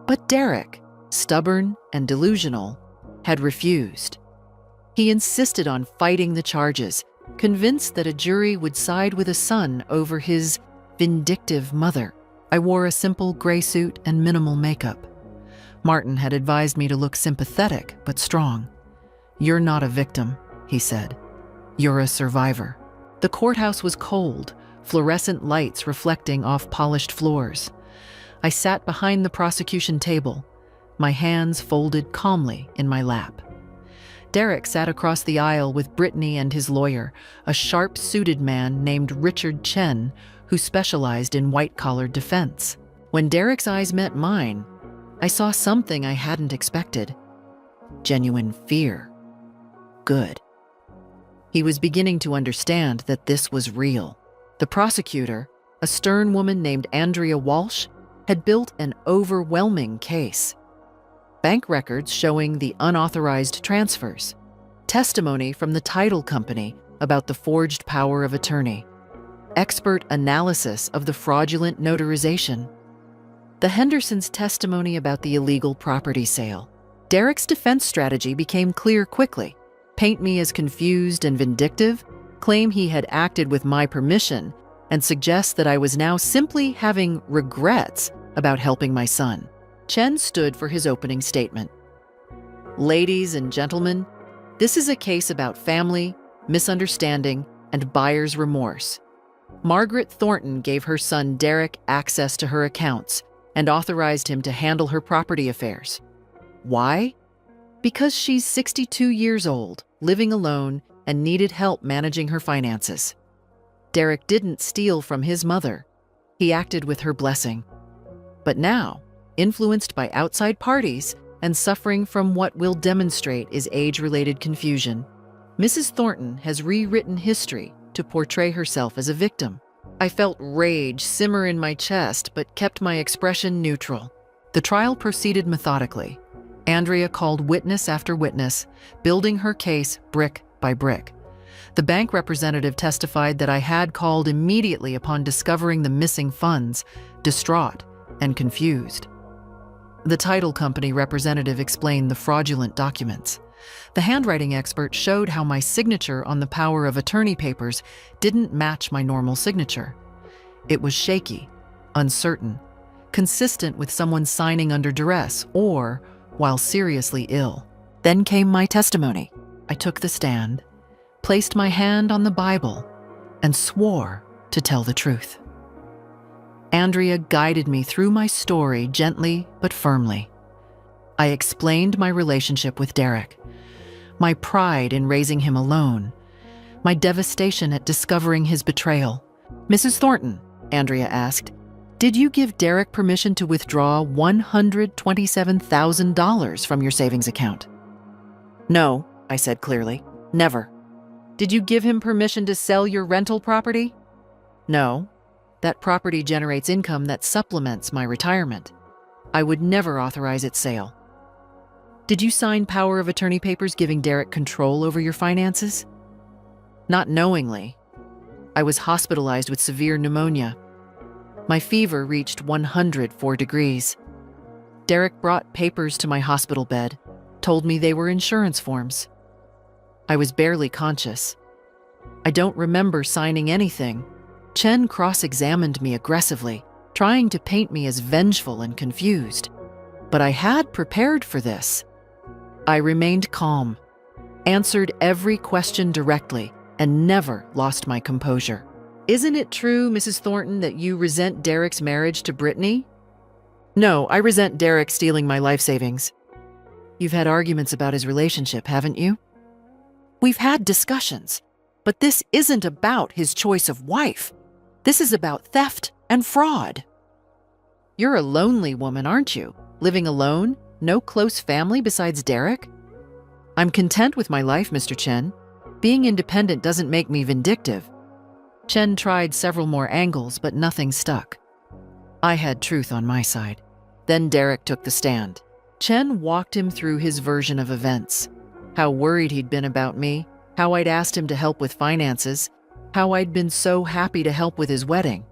Speaker 1: But Derek, stubborn and delusional, had refused. He insisted on fighting the charges, convinced that a jury would side with a son over his vindictive mother. I wore a simple gray suit and minimal makeup. Martin had advised me to look sympathetic but strong. You're not a victim, he said. You're a survivor. The courthouse was cold, fluorescent lights reflecting off polished floors. I sat behind the prosecution table, my hands folded calmly in my lap. Derek sat across the aisle with Brittany and his lawyer, a sharp-suited man named Richard Chen, who specialized in white-collar defense. When Derek's eyes met mine, I saw something I hadn't expected. Genuine fear. Good. He was beginning to understand that this was real. The prosecutor, a stern woman named Andrea Walsh, had built an overwhelming case. Bank records showing the unauthorized transfers, testimony from the title company about the forged power of attorney, expert analysis of the fraudulent notarization, the Hendersons' testimony about the illegal property sale. Derek's defense strategy became clear quickly. Paint me as confused and vindictive, claim he had acted with my permission, and suggest that I was now simply having regrets about helping my son. Chen stood for his opening statement. Ladies and gentlemen, this is a case about family, misunderstanding, and buyer's remorse. Margaret Thornton gave her son Derek access to her accounts and authorized him to handle her property affairs. Why? Because she's 62 years old, living alone, and needed help managing her finances. Derek didn't steal from his mother. He acted with her blessing. But now, influenced by outside parties and suffering from what will demonstrate is age-related confusion, Mrs. Thornton has rewritten history to portray herself as a victim. I felt rage simmer in my chest but kept my expression neutral. The trial proceeded methodically. Andrea called witness after witness, building her case brick by brick. The bank representative testified that I had called immediately upon discovering the missing funds, distraught and confused. The title company representative explained the fraudulent documents. The handwriting expert showed how my signature on the power of attorney papers didn't match my normal signature. It was shaky, uncertain, consistent with someone signing under duress or while seriously ill. Then came my testimony. I took the stand, placed my hand on the Bible, and swore to tell the truth. Andrea guided me through my story gently but firmly. I explained my relationship with Derek, my pride in raising him alone, my devastation at discovering his betrayal. Mrs. Thornton, Andrea asked, did you give Derek permission to withdraw $127,000 from your savings account? No, I said clearly, never. Did you give him permission to sell your rental property? No. That property generates income that supplements my retirement. I would never authorize its sale. Did you sign power of attorney papers giving Derek control over your finances? Not knowingly. I was hospitalized with severe pneumonia. My fever reached 104 degrees. Derek brought papers to my hospital bed, told me they were insurance forms. I was barely conscious. I don't remember signing anything. Chen cross-examined me aggressively, trying to paint me as vengeful and confused. But I had prepared for this. I remained calm, answered every question directly, and never lost my composure. Isn't it true, Mrs. Thornton, that you resent Derek's marriage to Brittany? No, I resent Derek stealing my life savings. You've had arguments about his relationship, haven't you? We've had discussions, but this isn't about his choice of wife. This is about theft and fraud. You're a lonely woman, aren't you? Living alone? No close family besides Derek? I'm content with my life, Mr. Chen. Being independent doesn't make me vindictive. Chen tried several more angles, but nothing stuck. I had truth on my side. Then Derek took the stand. Chen walked him through his version of events. How worried he'd been about me, how I'd asked him to help with finances, how I'd been so happy to help with his wedding.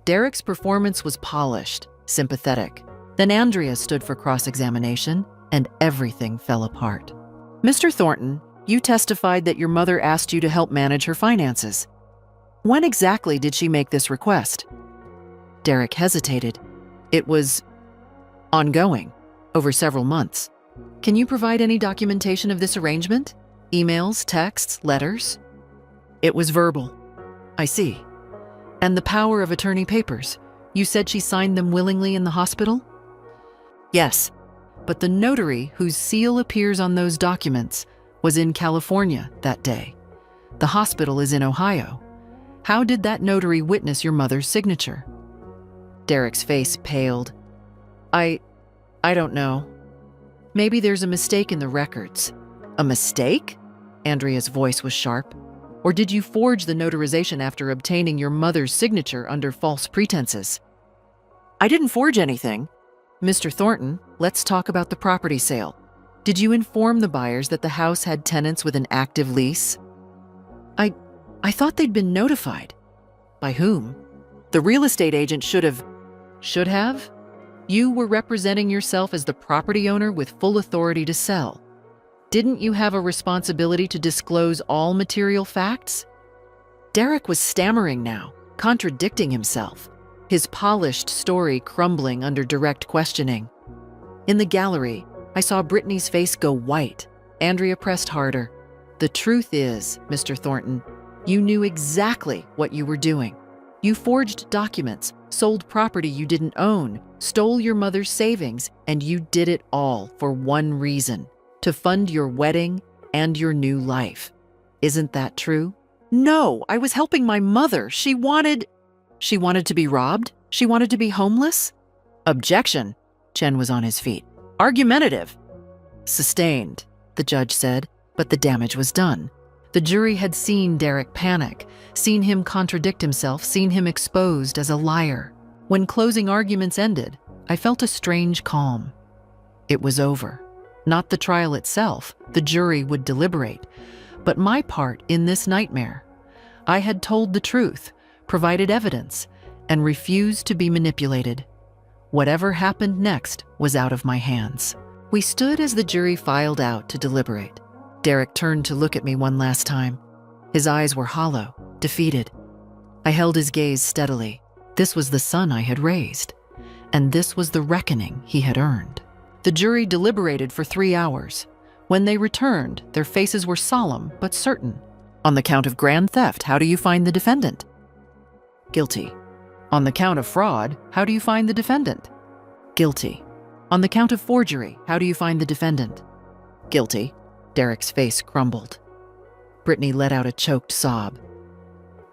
Speaker 1: Derek's performance was polished, sympathetic. Then Andrea stood for cross-examination, and everything fell apart. Mr. Thornton, you testified that your mother asked you to help manage her finances. When exactly did she make this request? Derek hesitated. It was ongoing, over several months. Can you provide any documentation of this arrangement? Emails, texts, letters? It was verbal. I see. And the power of attorney papers? You said she signed them willingly in the hospital? Yes, but the notary whose seal appears on those documents was in California that day. The hospital is in Ohio. How did that notary witness your mother's signature? Derek's face paled. I don't know. Maybe there's a mistake in the records. A mistake? Andrea's voice was sharp. Or did you forge the notarization after obtaining your mother's signature under false pretenses? I didn't forge anything. Mr. Thornton, let's talk about the property sale. Did you inform the buyers that the house had tenants with an active lease? I thought they'd been notified. By whom? The real estate agent should have? You were representing yourself as the property owner with full authority to sell. Didn't you have a responsibility to disclose all material facts? Derek was stammering now, contradicting himself, his polished story crumbling under direct questioning. In the gallery, I saw Brittany's face go white. Andrea pressed harder. The truth is, Mr. Thornton, you knew exactly what you were doing. You forged documents, sold property you didn't own, stole your mother's savings, and you did it all for one reason: to fund your wedding and your new life. Isn't that true? No, I was helping my mother. She wanted to be robbed? She wanted to be homeless? Objection. Chen was on his feet. Argumentative. Sustained, the judge said, but the damage was done. The jury had seen Derek panic, seen him contradict himself, seen him exposed as a liar. When closing arguments ended, I felt a strange calm. It was over. Not the trial itself, the jury would deliberate, but my part in this nightmare. I had told the truth, provided evidence, and refused to be manipulated. Whatever happened next was out of my hands. We stood as the jury filed out to deliberate. Derek turned to look at me one last time. His eyes were hollow, defeated. I held his gaze steadily. This was the son I had raised, and this was the reckoning he had earned. The jury deliberated for 3 hours. When they returned, their faces were solemn but certain. On the count of grand theft, how do you find the defendant? Guilty. On the count of fraud, how do you find the defendant? Guilty. On the count of forgery, how do you find the defendant? Guilty. Derek's face crumbled. Brittany let out a choked sob.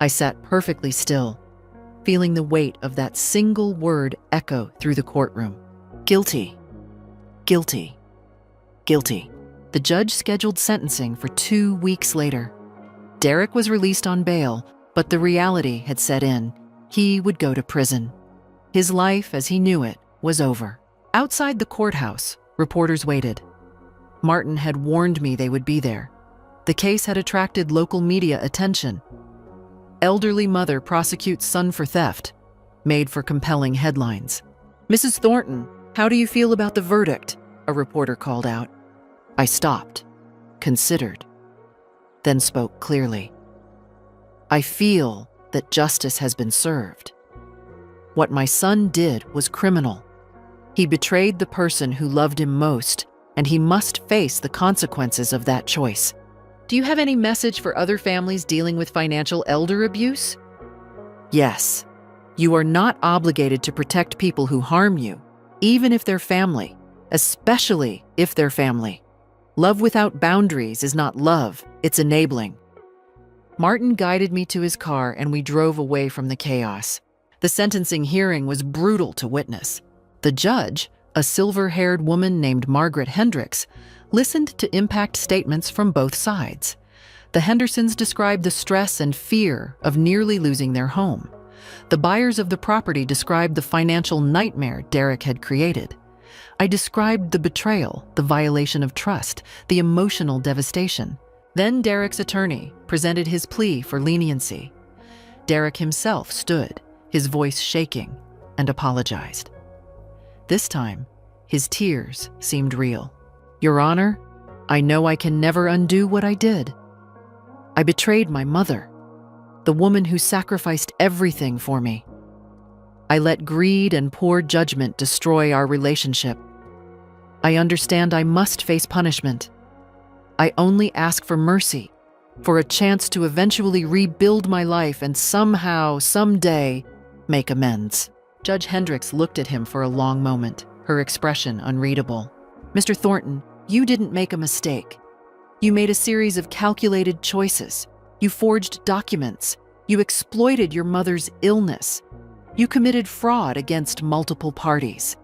Speaker 1: I sat perfectly still, feeling the weight of that single word echo through the courtroom. Guilty. Guilty. Guilty. The judge scheduled sentencing for 2 weeks later. Derek was released on bail, but the reality had set in. He would go to prison. His life, as he knew it, was over. Outside the courthouse, reporters waited. Martin had warned me they would be there. The case had attracted local media attention. Elderly mother prosecutes son for theft, made for compelling headlines. Mrs. Thornton, "How do you feel about the verdict?" a reporter called out. I stopped, considered, then spoke clearly. "I feel that justice has been served. What my son did was criminal. He betrayed the person who loved him most, and he must face the consequences of that choice." Do you have any message for other families dealing with financial elder abuse? Yes. You are not obligated to protect people who harm you, even if they're family, especially if they're family. Love without boundaries is not love, it's enabling. Martin guided me to his car and we drove away from the chaos. The sentencing hearing was brutal to witness. The judge, a silver-haired woman named Margaret Hendricks, listened to impact statements from both sides. The Hendersons described the stress and fear of nearly losing their home. The buyers of the property described the financial nightmare Derek had created. I described the betrayal, the violation of trust, the emotional devastation. Then Derek's attorney presented his plea for leniency. Derek himself stood, his voice shaking, and apologized. This time, his tears seemed real. "Your Honor, I know I can never undo what I did. I betrayed my mother, the woman who sacrificed everything for me. I let greed and poor judgment destroy our relationship. I understand I must face punishment. I only ask for mercy, for a chance to eventually rebuild my life and somehow, someday, make amends." Judge Hendricks looked at him for a long moment, her expression unreadable. "Mr. Thornton, you didn't make a mistake. You made a series of calculated choices. You forged documents. You exploited your mother's illness. You committed fraud against multiple parties.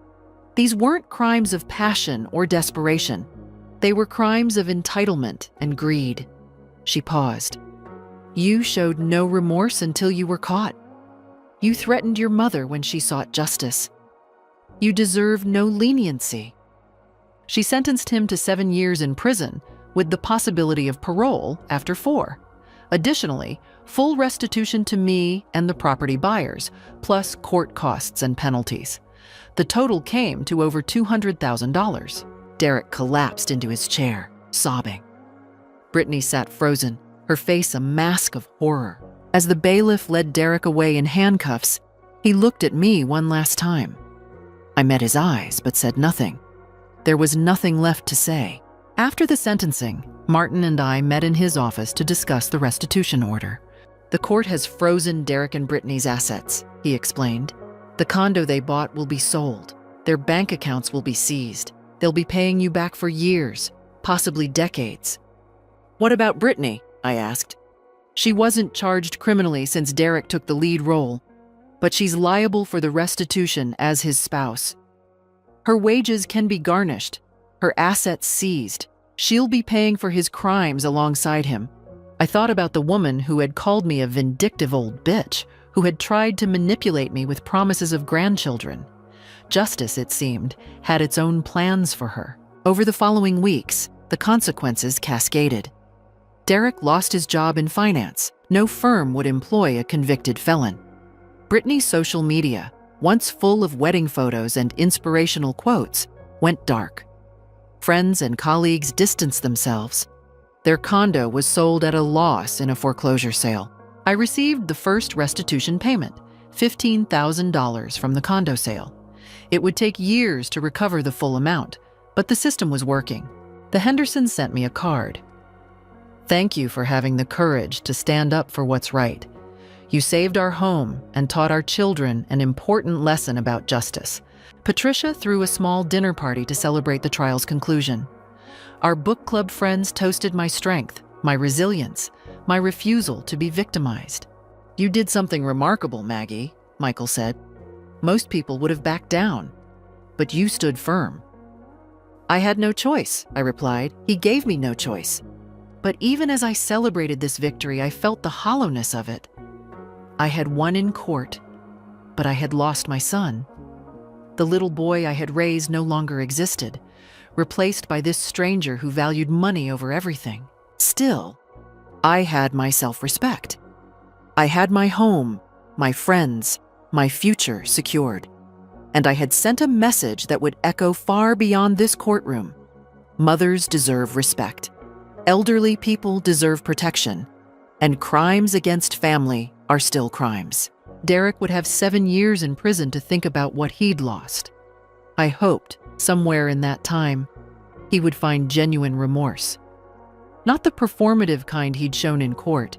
Speaker 1: These weren't crimes of passion or desperation. They were crimes of entitlement and greed." She paused. "You showed no remorse until you were caught. You threatened your mother when she sought justice. You deserve no leniency." She sentenced him to 7 years in prison with the possibility of parole after 4. Additionally, full restitution to me and the property buyers, plus court costs and penalties. The total came to over $200,000. Derek collapsed into his chair, sobbing. Brittany sat frozen, her face a mask of horror. As the bailiff led Derek away in handcuffs, he looked at me one last time. I met his eyes but said nothing. There was nothing left to say. After the sentencing, Martin and I met in his office to discuss the restitution order. "The court has frozen Derek and Brittany's assets," he explained. "The condo they bought will be sold. Their bank accounts will be seized. They'll be paying you back for years, possibly decades." "What about Brittany?" I asked. "She wasn't charged criminally since Derek took the lead role, but she's liable for the restitution as his spouse. Her wages can be garnished, her assets seized. She'll be paying for his crimes alongside him." I thought about the woman who had called me a vindictive old bitch, who had tried to manipulate me with promises of grandchildren. Justice, it seemed, had its own plans for her. Over the following weeks, the consequences cascaded. Derek lost his job in finance. No firm would employ a convicted felon. Brittany's social media, once full of wedding photos and inspirational quotes, went dark. Friends and colleagues distanced themselves. Their condo was sold at a loss in a foreclosure sale. I received the first restitution payment, $15,000 from the condo sale. It would take years to recover the full amount, but the system was working. The Hendersons sent me a card. "Thank you for having the courage to stand up for what's right. You saved our home and taught our children an important lesson about justice." Patricia threw a small dinner party to celebrate the trial's conclusion. Our book club friends toasted my strength, my resilience, my refusal to be victimized. "You did something remarkable, Maggie," Michael said. "Most people would have backed down, but you stood firm." "I had no choice," I replied. "He gave me no choice." But even as I celebrated this victory, I felt the hollowness of it. I had won in court, but I had lost my son. The little boy I had raised no longer existed, replaced by this stranger who valued money over everything. Still, I had my self-respect. I had my home, my friends, my future secured. and I had sent a message that would echo far beyond this courtroom. Mothers deserve respect. Elderly people deserve protection. And crimes against family are still crimes. Derek would have 7 years in prison to think about what he'd lost. I hoped, somewhere in that time, he would find genuine remorse. Not the performative kind he'd shown in court,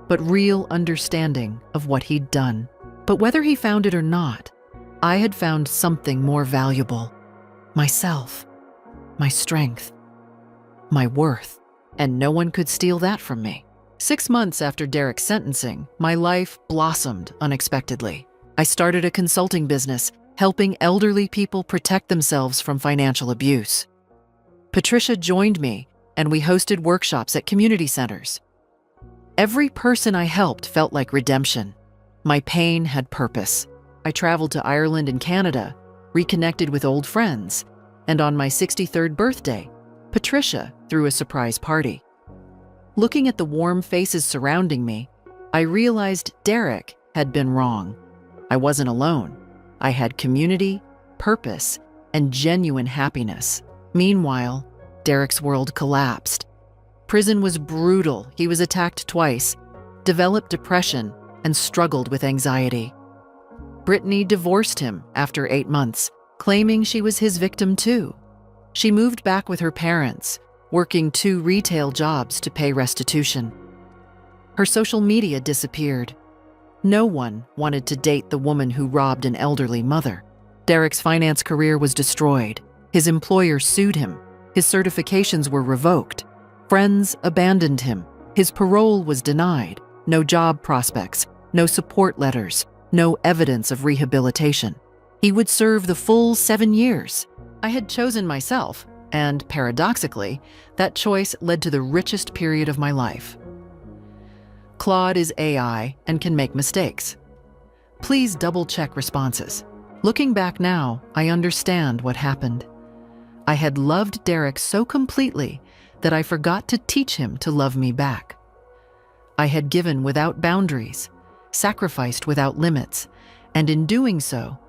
Speaker 1: but real understanding of what he'd done. But whether he found it or not, I had found something more valuable. Myself, my strength, my worth, and no one could steal that from me. 6 months after Derek's sentencing, my life blossomed unexpectedly. I started a consulting business, helping elderly people protect themselves from financial abuse. Patricia joined me, and we hosted workshops at community centers. Every person I helped felt like redemption. My pain had purpose. I traveled to Ireland and Canada, reconnected with old friends, and on my 63rd birthday, Patricia threw a surprise party. Looking at the warm faces surrounding me, I realized Derek had been wrong. I wasn't alone. I had community, purpose, and genuine happiness. Meanwhile, Derek's world collapsed. Prison was brutal. He was attacked twice, developed depression, and struggled with anxiety. Brittany divorced him after 8 months, claiming she was his victim too. She moved back with her parents, working 2 retail jobs to pay restitution. Her social media disappeared. No one wanted to date the woman who robbed an elderly mother. Derek's finance career was destroyed. His employer sued him. His certifications were revoked. Friends abandoned him. His parole was denied. No job prospects, no support letters, no evidence of rehabilitation. He would serve the full 7 years. I had chosen myself, and paradoxically, that choice led to the richest period of my life. Claude is AI and can make mistakes. Please double-check responses. Looking back now, I understand what happened. I had loved Derek so completely that I forgot to teach him to love me back. I had given without boundaries, sacrificed without limits, and in doing so,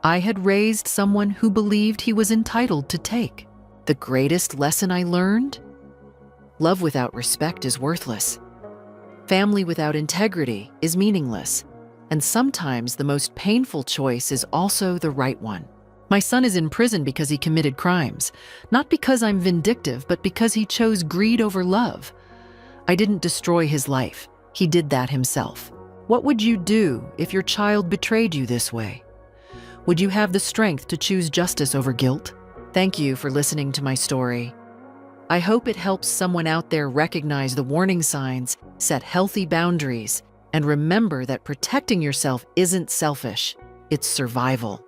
Speaker 1: I had raised someone who believed he was entitled to take. The greatest lesson I learned? Love without respect is worthless. Family without integrity is meaningless. And sometimes the most painful choice is also the right one. My son is in prison because he committed crimes, not because I'm vindictive, but because he chose greed over love. I didn't destroy his life. He did that himself. What would you do if your child betrayed you this way? Would you have the strength to choose justice over guilt? Thank you for listening to my story. I hope it helps someone out there recognize the warning signs, set healthy boundaries, and remember that protecting yourself isn't selfish, it's survival.